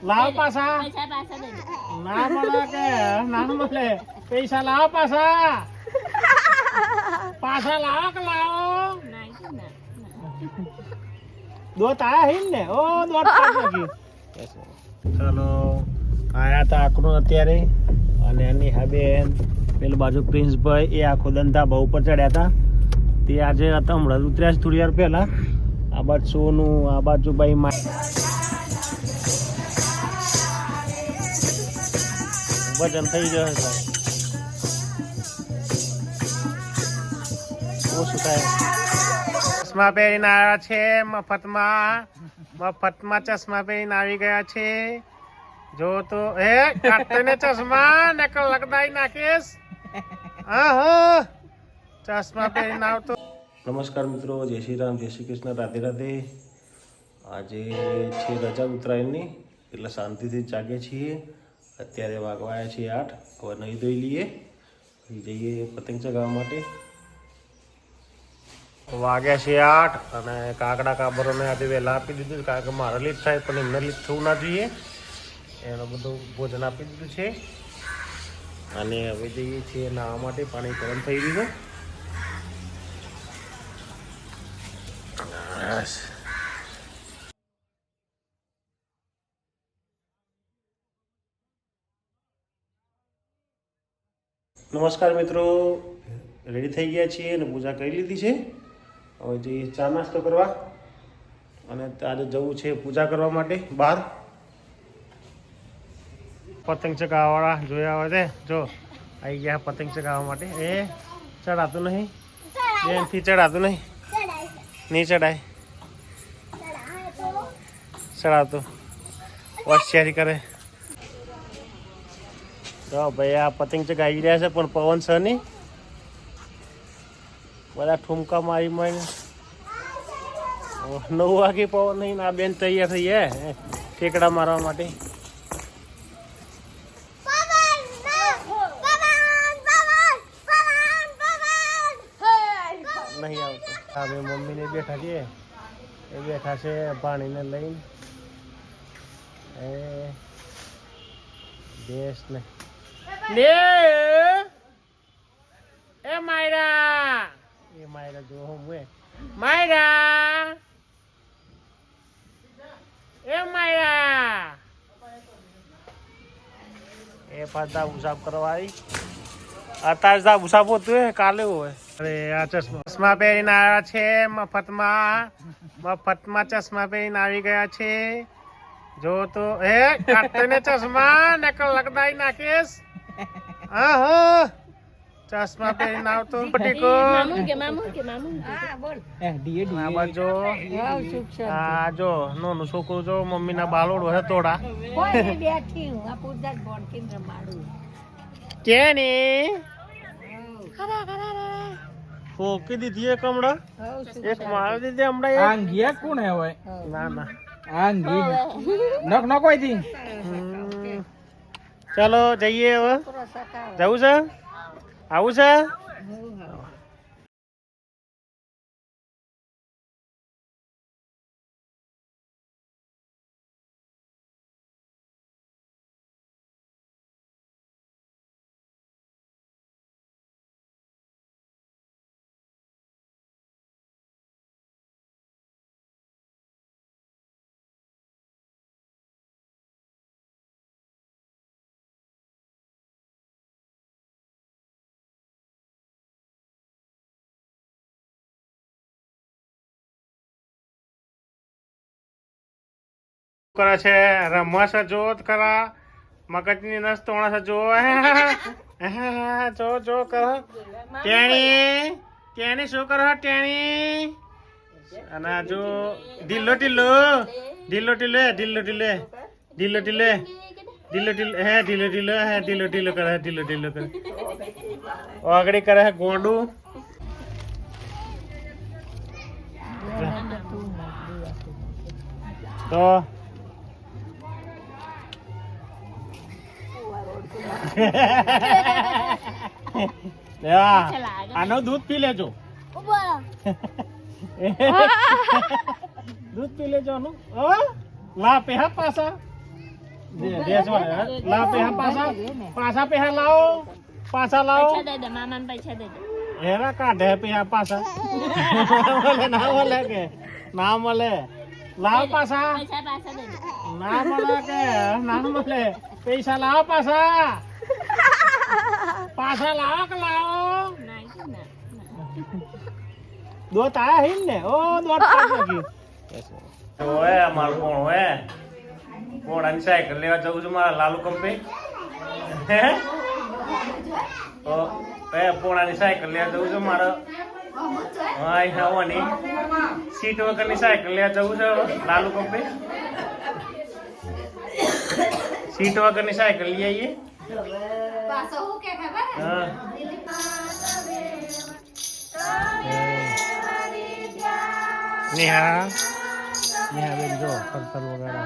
લાવ પાછા ના મળે કે ના મળે પૈસા લાવો પાછા લાવો કે લાવો દોત આયા હી ને ઓ દોત ચાલો આયા તા આકરું અત્યારે અને એની બેન પેલી બાજુ પ્રિન્સભાઈ એ આખો દંતા બહુ ઉપર ચડ્યા હતા તે આજે હતા હમણાં ઉતર્યા છે થોડી વાર પહેલા આ બાજુ સોનું આ બાજુ ભાઈ વજન થઈ જશે ઓછું થાય ચશ્મા પહેરીને આવ્યા છે મફતમાં ચશ્મા પહેરીને આવી ગયા છે જો તો હે કાઢતે ને ચશ્મા નકલ લગડાઈ નાખીશ હા ચશ્મા પહેરીને આવતો નમસ્કાર મિત્રો જય શ્રી રામ જય શ્રી કૃષ્ણ રાધે રાધે આજે છે રજા ઉત્તરાયણની એટલે શાંતિથી જાગે છીએ અત્યારે વાગવાયા છીએ 8 હવે નહીં ધોઈ લઈએ જઈએ પતંગ ચગાવવા માટે વાગ્યા છે 8 અને કાકડા કાબરોને આજે વહેલા આપી દીધું કારણ કે મારે લીટ થાય પણ એમને લીટ થવું ના જોઈએ એનું બધું ભોજન આપી દીધું છે અને હવે જઈએ છીએ નાહવા માટે પાણી ગરમ થઈ ગયું બસ નમસ્કાર મિત્રો રેડી થઈ ગયા છીએ અને પૂજા કરી લીધી છે હવે જઈએ ચા નાસ્તો કરવા અને આજે જવું છે પૂજા કરવા માટે બહાર પતંગ ચગાવવાવાળા જોયા હોય તે જો આવી ગયા પતંગ ચગાવવા માટે એ ચડાતું નહીં એનાથી ચડાતું નહીં ચડાય ચડાવતું હોશિયારી કરે જો ભાઈ આ પતંગ ચગાવી રહ્યા છે પણ પવન છે નહીં બધા ઠુમકા મારી મારીને 9 વાગે પવન નહીં આ બેન તૈયાર થઈ જાય ઠેકડા મારવા માટે નહીં આવતો હા મેં મમ્મીને બેઠા છીએ એ બેઠા છે પાણીને લઈને એ દેશ ને લે એ માયરા જો હું માયરા એ પાછા ઉસાબ કરવા આવી અત્યારે જા ઉસાબ હોતું કાલે હોય અરે આ ચશ્મા પહેરીને આવ્યા છે મફતમાં ચશ્મા પહેરીને આવી ગયા છે જો તો હે કાઢતે ને ચશ્મા નકલ લગડાઈ નાખીશ હા ચશ્મા પહેરીને આવતો પટીકો હા જો નાનું છોકરું જો મમ્મી ના બાલોડો હે તોડા કેની ફોકી દીધી એક હમણાં એક મારી દીધી હમણાં કોણ હે હોય ના ચાલો જઈએ હવે જવું છે આવું છે કરે છે રમવા છે જોત કરા મગજની નસ તોણા છે જો જો કરો ટેણી શું કરો ટેણી અને જો ઢીલો ઢીલો કરે આગળ કરે ગોંડું તો આનો દૂધ પી લેજો દૂધ પી લેજો આનું લા પે હા પાછા લાવ પેહા પાછા પેહા લાવો પાછા લાવો પૈસા દે દે મામાને પૈસા દે દે હેરા કાઢે પેહા પાછા ના મળે કે ના મળે લાવ પાછા પૈસા પાછા દે દે ના મળે કે ના મળે પૈસા લાવો પાછા પાછા લાવો કે લાવો ના ના દોત આયા હિન ને ઓ દોત કાઢી ઓએ માર કોણ ઓએ કોણાની સાયકલ લેવા જવું છું મારા લાલુ કંપે હે ઓ એ પોણાની સાયકલ લેવા જવું છું મારા હાય હાવાની સીટ વગરની સાયકલ લેવા જવું છે લાલુ કંપે સીટ વગરની સાયકલ લઈ આવીએ પાછો હું કે ખબર હા નેહા બેન જો પંતર વગેરે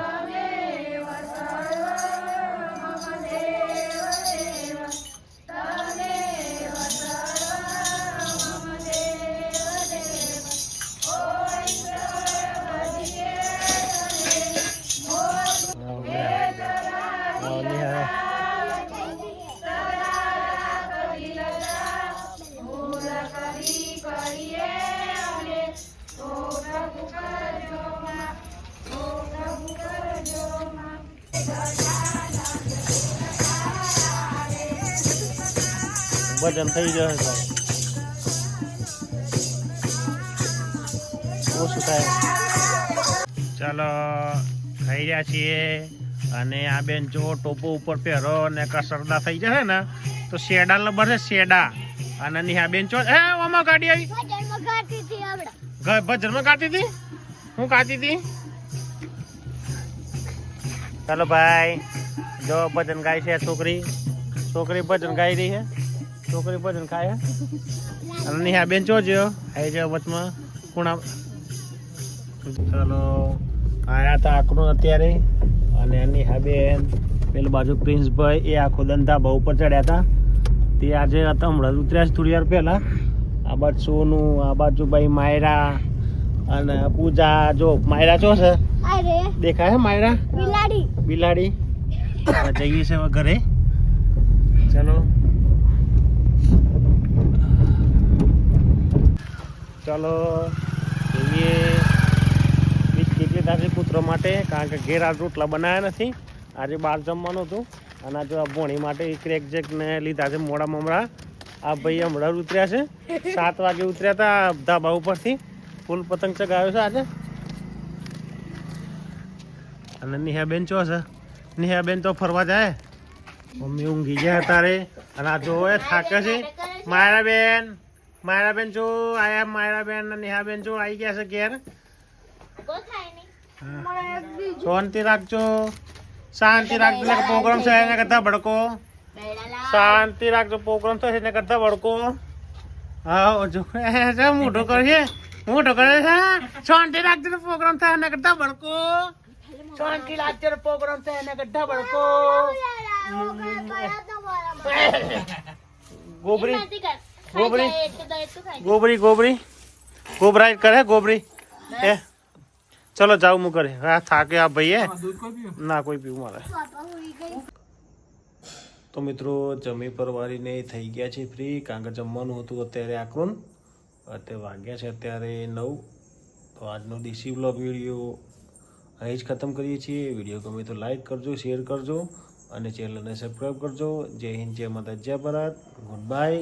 વજન થઈ જશે તો ઓછું થાય ચાલો ખાઈ રહ્યા છીએ અને આ બેન જો ટોપો ઉપર પહેરો ને કસરદા થઈ જશે ને તો શેડા લબર છે શેડા અને નિહા બેન ચો એ ઓમાં ગાડી આવી ભજનમાં કાઢી હતી હું કાઢી હતી ચાલો ભાઈ જો ભજન ગાય છે છોકરી ભજન ગાઈ રહી છે છોકરી ભજન ખાય અને નિહા બેન જોજો આવી જાવ વચમાં ખૂણા ચાલો આયા હતા આકડું અત્યારે અને નિહા બેન પેલી બાજુ પ્રિન્સભાઈ એ આખો ધાબા ઉપર ચડ્યા હતા તે આજે હતા હમણાં ઉતર્યા છે થોડી વાર પહેલા આ બાજુ સોનું આ બાજુ ભાઈ માયરા અને પૂજા જો માયરા ચો છે દેખાય છે માયરા બિલાડી જઈએ છે હવે ઘરે ચાલો ચાલો જોઈએ કેટલી થશે પુત્ર માટે કારણ કે ઘેર આ રોટલા બનાવ્યા નથી આજે બહાર જમવાનું હતું અને આજે આ ભોણી માટે ક્રેક જેકને લીધા છે મોડા મમરા આ ભાઈ હમણાં ઉતર્યા છે 7 વાગે ઉતર્યા હતા ધાબા ઉપરથી ફૂલ પતંગ ચગાવ્યો છે આજે અને નિહાબેન ચો છે નિહાબેન તો ફરવા જાય મમ્મી ઊંઘી ગયા તારે અને આ જો થાકે છે માયરાબેન જો આયા માયરાબેન અને નિહાબેન જો આવી ગયા છે ઘેર શાંતિ રાખજો પ્રોગ્રામ છે એને કરતા ભડકો શાંતિ રાખજો પ્રોગ્રામ થશે એને કરતા ભડકો હા જો મોટો કરે છે શાંતિ રાખજો પ્રોગ્રામ થાય એને કરતા ભડકો શાંતિ રાખજો પ્રોગ્રામ થાય એને કરતા ભડકો ગોબરાઈ કરે ગોબરી એ ચલો જાવ હું કરે હા થાકે આ ભાઈ ના કોઈ પીવું મારે તો મિત્રો જમી પરવારીને થઈ ગયા છે ફ્રી કારણ કે જમવાનું હતું અત્યારે આકરું અત્યારે વાગ્યા છે અત્યારે 9 તો આજનો દેશી વ્લોગ વિડીયો અહીં જ ખતમ કરીએ છીએ વિડીયો ગમે તો લાઈક કરજો શેર કરજો અને ચેનલને સબસ્ક્રાઈબ કરજો જય હિન્દ જય માતા જય ભારત ગુડ બાય